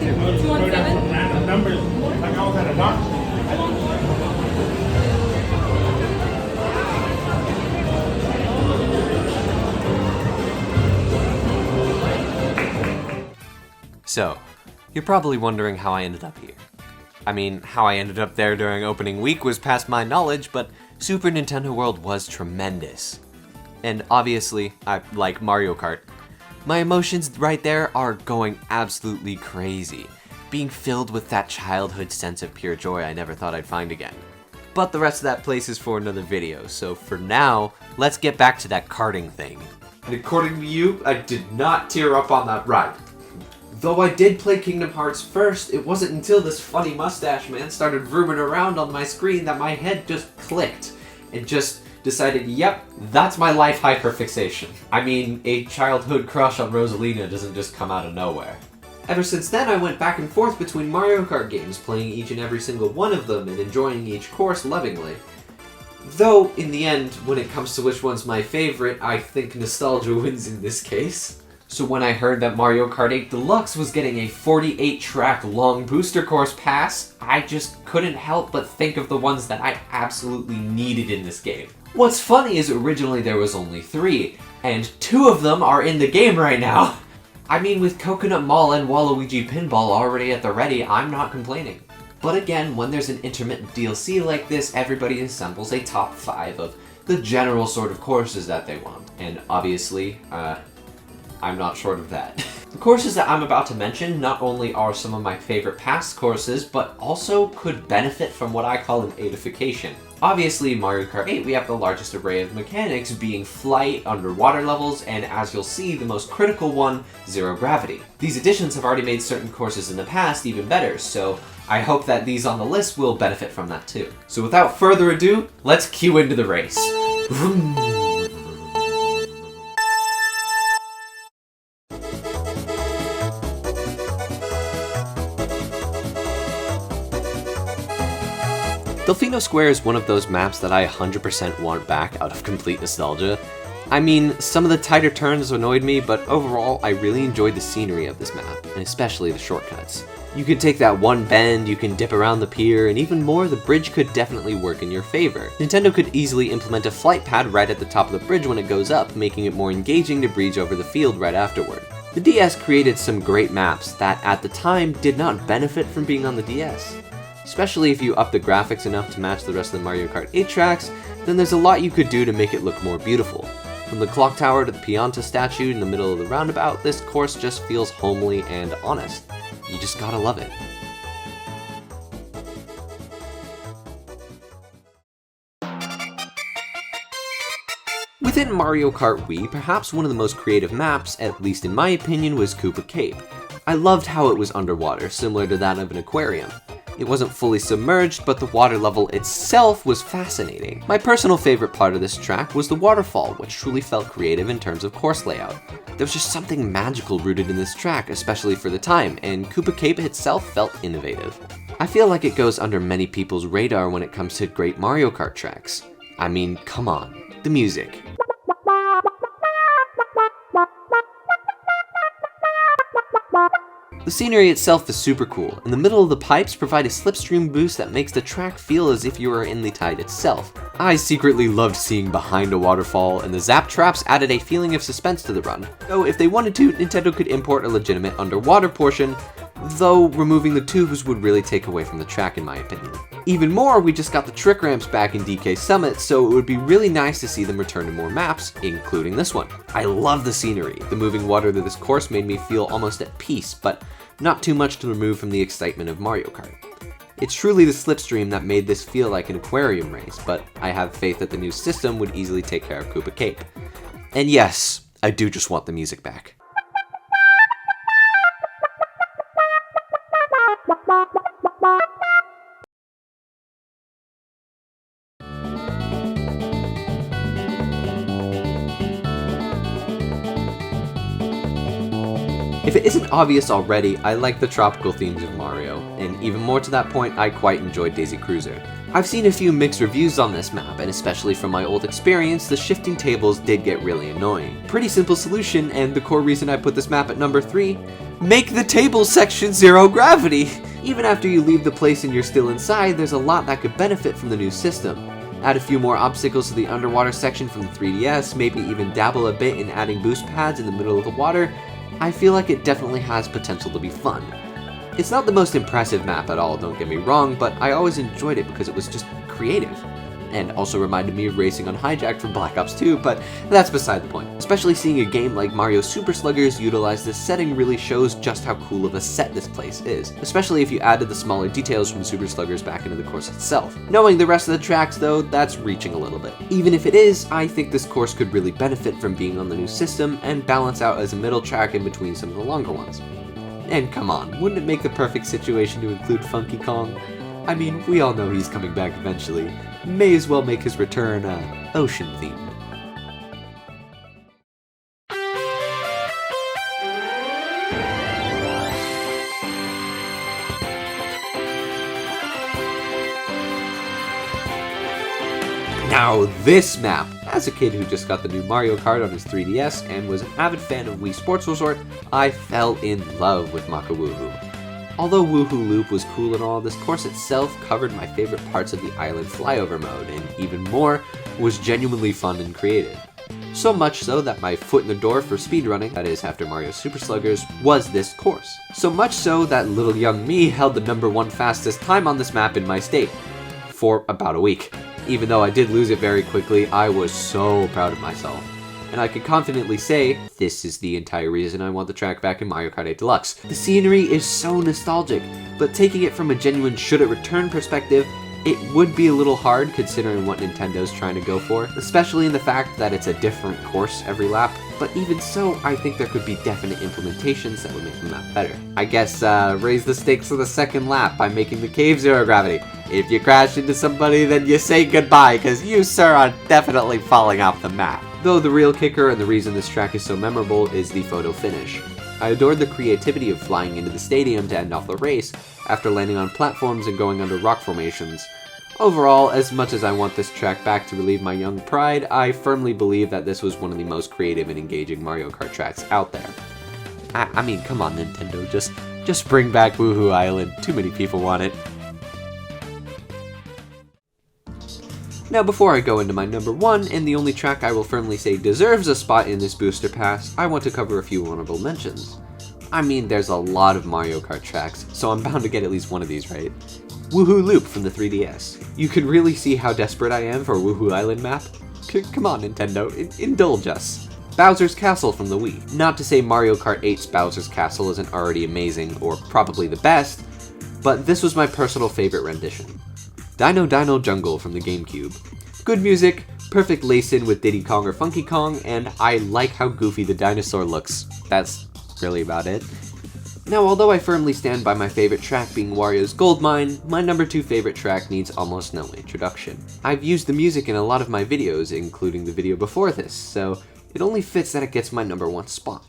217? Random numbers, like I was at a doctor. So, you're probably wondering how I ended up here. I mean, how I ended up there during opening week was past my knowledge, but Super Nintendo World was tremendous. And obviously, I like Mario Kart. My emotions right there are going absolutely crazy, being filled with that childhood sense of pure joy I never thought I'd find again. But the rest of that place is for another video, so for now, let's get back to that karting thing. And according to you, I did not tear up on that ride. Though I did play Kingdom Hearts first, it wasn't until this funny mustache man started vrooming around on my screen that my head just clicked and just decided, yep, that's my life hyperfixation. I mean, a childhood crush on Rosalina doesn't just come out of nowhere. Ever since then, I went back and forth between Mario Kart games, playing each and every single one of them and enjoying each course lovingly. Though, in the end, when it comes to which one's my favorite, I think nostalgia wins in this case. So when I heard that Mario Kart 8 Deluxe was getting a 48-track long booster course pass, I just couldn't help but think of the ones that I absolutely needed in this game. What's funny is originally there was only 3, and 2 of them are in the game right now. I mean, with Coconut Mall and Waluigi Pinball already at the ready, I'm not complaining. But again, when there's an intermittent DLC like this, everybody assembles a top 5 of the general sort of courses that they want. And obviously, I'm not short of that. The courses that I'm about to mention not only are some of my favorite past courses, but also could benefit from what I call an eightification. Obviously, Mario Kart 8, we have the largest array of mechanics, being flight, underwater levels, and as you'll see, the most critical one, zero gravity. These additions have already made certain courses in the past even better, so I hope that these on the list will benefit from that too. So without further ado, let's cue into the race. Vroom. Delfino Square is one of those maps that I 100% want back out of complete nostalgia. I mean, some of the tighter turns annoyed me, but overall I really enjoyed the scenery of this map, and especially the shortcuts. You could take that one bend, you can dip around the pier, and even more, the bridge could definitely work in your favor. Nintendo could easily implement a flight pad right at the top of the bridge when it goes up, making it more engaging to breeze over the field right afterward. The DS created some great maps that, at the time, did not benefit from being on the DS. Especially if you up the graphics enough to match the rest of the Mario Kart 8 tracks, then there's a lot you could do to make it look more beautiful. From the clock tower to the Pianta statue in the middle of the roundabout, this course just feels homely and honest. You just gotta love it. Within Mario Kart Wii, perhaps one of the most creative maps, at least in my opinion, was Koopa Cape. I loved how it was underwater, similar to that of an aquarium. It wasn't fully submerged, but the water level itself was fascinating. My personal favorite part of this track was the waterfall, which truly felt creative in terms of course layout. There was just something magical rooted in this track, especially for the time, and Koopa Cape itself felt innovative. I feel like it goes under many people's radar when it comes to great Mario Kart tracks. I mean, come on, the music. The scenery itself is super cool, and the middle of the pipes provide a slipstream boost that makes the track feel as if you were in the tide itself. I secretly loved seeing behind a waterfall, and the zap traps added a feeling of suspense to the run. Though if they wanted to, Nintendo could import a legitimate underwater portion, though removing the tubes would really take away from the track in my opinion. Even more, we just got the trick ramps back in DK Summit, so it would be really nice to see them return to more maps, including this one. I love the scenery. The moving water of this course made me feel almost at peace, but not too much to remove from the excitement of Mario Kart. It's truly the slipstream that made this feel like an aquarium race, but I have faith that the new system would easily take care of Koopa Cape. And yes, I do just want the music back. If it isn't obvious already, I like the tropical themes of Mario, and even more to that point, I quite enjoyed Daisy Cruiser. I've seen a few mixed reviews on this map, and especially from my old experience, the shifting tables did get really annoying. Pretty simple solution, and the core reason I put this map at number 3, Make the table section zero gravity! Even after you leave the place and you're still inside, there's a lot that could benefit from the new system. Add a few more obstacles to the underwater section from the 3DS, maybe even dabble a bit in adding boost pads in the middle of the water. I feel like it definitely has potential to be fun. It's not the most impressive map at all, don't get me wrong, but I always enjoyed it because it was just creative. And also reminded me of racing on Hijack from Black Ops 2, but that's beside the point. Especially seeing a game like Mario Super Sluggers utilize this setting really shows just how cool of a set this place is, especially if you added the smaller details from Super Sluggers back into the course itself. Knowing the rest of the tracks though, that's reaching a little bit. Even if it is, I think this course could really benefit from being on the new system and balance out as a middle track in between some of the longer ones. And come on, wouldn't it make the perfect situation to include Funky Kong? I mean, we all know he's coming back eventually. May as well make his return ocean themed. Now this map! As a kid who just got the new Mario Kart on his 3DS and was an avid fan of Wii Sports Resort, I fell in love with Maka Woohoo. Although Woohoo Loop was cool and all, this course itself covered my favorite parts of the island flyover mode, and even more, was genuinely fun and creative. So much so that my foot in the door for speedrunning, that is after Mario Super Sluggers, was this course. So much so that little young me held the #1 fastest time on this map in my state, for about a week. Even though I did lose it very quickly, I was so proud of myself. And I can confidently say, this is the entire reason I want the track back in Mario Kart 8 Deluxe. The scenery is so nostalgic, but taking it from a genuine should-it-return perspective, it would be a little hard considering what Nintendo's trying to go for, especially in the fact that it's a different course every lap. But even so, I think there could be definite implementations that would make the map better. I guess raise the stakes for the second lap by making the cave zero gravity. If you crash into somebody, then you say goodbye, cause you, sir, are definitely falling off the map. Though the real kicker and the reason this track is so memorable is the photo finish. I adored the creativity of flying into the stadium to end off the race, after landing on platforms and going under rock formations. Overall, as much as I want this track back to relieve my young pride, I firmly believe that this was one of the most creative and engaging Mario Kart tracks out there. I mean, come on Nintendo, just bring back Woohoo Island, too many people want it. Now before I go into my #1, and the only track I will firmly say deserves a spot in this booster pass, I want to cover a few honorable mentions. I mean, there's a lot of Mario Kart tracks, so I'm bound to get at least one of these right. Woohoo Loop from the 3DS. You can really see how desperate I am for a Woohoo Island map. Come on Nintendo, indulge us. Bowser's Castle from the Wii. Not to say Mario Kart 8's Bowser's Castle isn't already amazing, or probably the best, but this was my personal favorite rendition. Dino Dino Jungle from the GameCube. Good music, perfect lace-in with Diddy Kong or Funky Kong, and I like how goofy the dinosaur looks. That's really about it. Now, although I firmly stand by my favorite track being Wario's Goldmine, my #2 favorite track needs almost no introduction. I've used the music in a lot of my videos, including the video before this, so it only fits that it gets my #1 spot.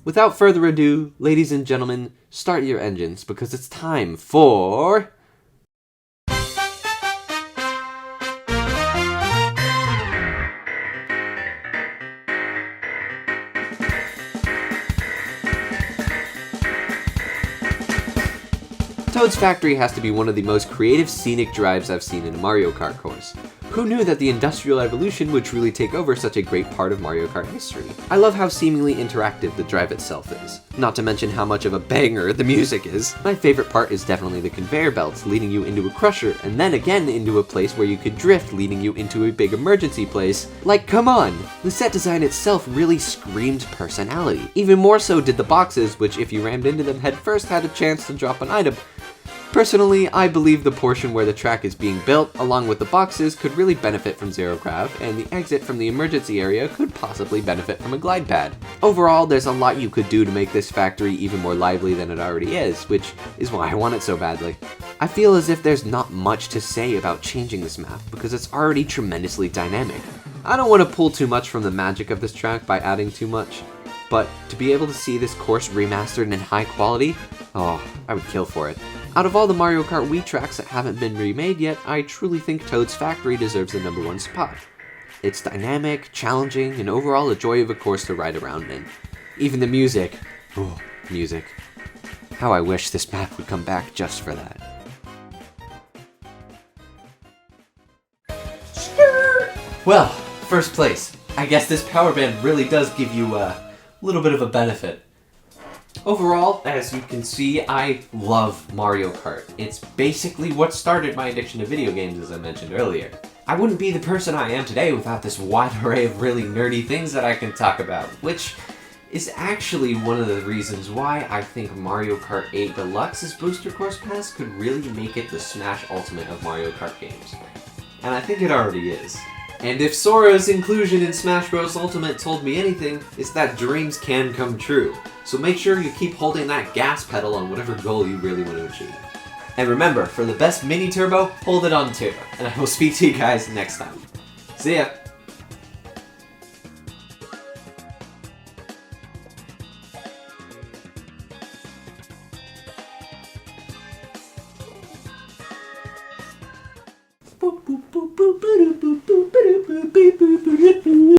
Without further ado, ladies and gentlemen, start your engines because it's time for... Toad's Factory has to be one of the most creative scenic drives I've seen in a Mario Kart course. Who knew that the Industrial Evolution would truly take over such a great part of Mario Kart history? I love how seemingly interactive the drive itself is. Not to mention how much of a banger the music is. My favorite part is definitely the conveyor belts leading you into a crusher and then again into a place where you could drift leading you into a big emergency place. Like, come on! The set design itself really screamed personality. Even more so did the boxes, which if you rammed into them head first had a chance to drop an item. Personally, I believe the portion where the track is being built, along with the boxes, could really benefit from zero grav, and the exit from the emergency area could possibly benefit from a glide pad. Overall, there's a lot you could do to make this factory even more lively than it already is, which is why I want it so badly. I feel as if there's not much to say about changing this map, because it's already tremendously dynamic. I don't want to pull too much from the magic of this track by adding too much, but to be able to see this course remastered in high quality, oh, I would kill for it. Out of all the Mario Kart Wii tracks that haven't been remade yet, I truly think Toad's Factory deserves the #1 spot. It's dynamic, challenging, and overall a joy of a course to ride around in. Even the music, music. How I wish this map would come back just for that. Well, first place. I guess this power band really does give you a little bit of a benefit. Overall, as you can see, I love Mario Kart. It's basically what started my addiction to video games, as I mentioned earlier. I wouldn't be the person I am today without this wide array of really nerdy things that I can talk about, which is actually one of the reasons why I think Mario Kart 8 Deluxe's Booster Course Pass could really make it the Smash Ultimate of Mario Kart games. And I think it already is. And if Sora's inclusion in Smash Bros. Ultimate told me anything, it's that dreams can come true. So make sure you keep holding that gas pedal on whatever goal you really want to achieve. And remember, for the best mini turbo, hold it on 2. And I will speak to you guys next time. See ya! Boop, boop, boop, boop, boop, boop.